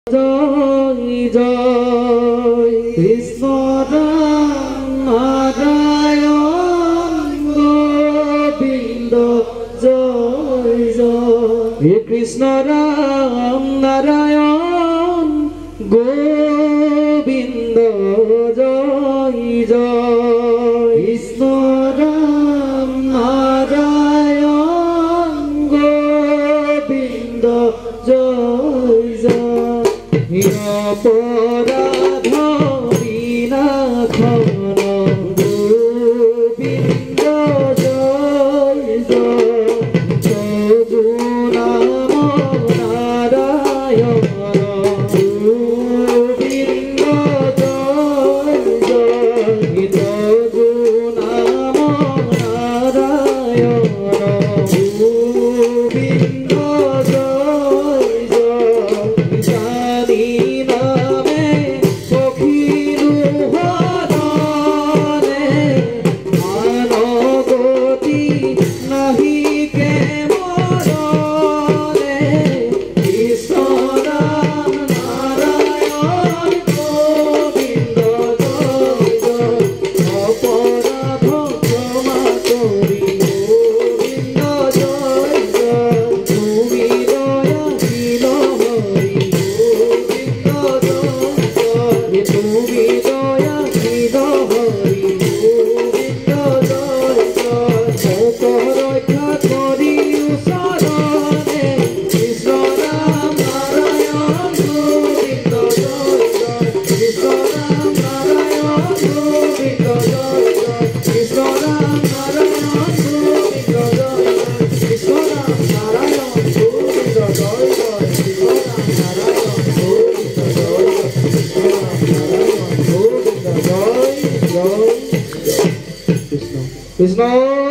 জয় জয় কৃষ্ণ রাম নারায়ণ গোবিন্দ জয় জয় কৃষ্ণ রাম নারায়ণ গোবিন্দ জয় জয় কৃষ্ণ রাম নারায়ণ গোবিন্দ জয় জয় অপরাধ বিনাশন গোবিন্দ জয় জয় প্রভু নাম নারায়ণ গোবিন্দ জয় জয় প্রভু নাম নারায়ণ গোবিন্দ জয় জয় নামে পখিরু হরণে মানগতি নাহি কে মরণে কৃষ্ণ রাম নারায়ণ গোবিন্দ জয় জয় অপরাধ ক্ষমা করি গোবিন্দ জয় জয় তুমি দয়াশীল হরি তুমি দয়াশীল হরি গোবিন্দ জয় জয় রক্ষা করি শরণে কৃষ্ণ রাম নারায়ণ গোবিন্দ জয় জয় কৃষ্ণ রাম নারায়ণ গোবিন্দ জয় জয় কৃষ্ণ রাম নারায়ণ গোবিন্দ জয় জয় কৃষ্ণ রাম নারায়ণ গোবিন্দ জয় জয় কৃষ্ণ রাম নারায়ণ গোবিন্দ জয় জয় কৃষ্ণ কৃষ্ণ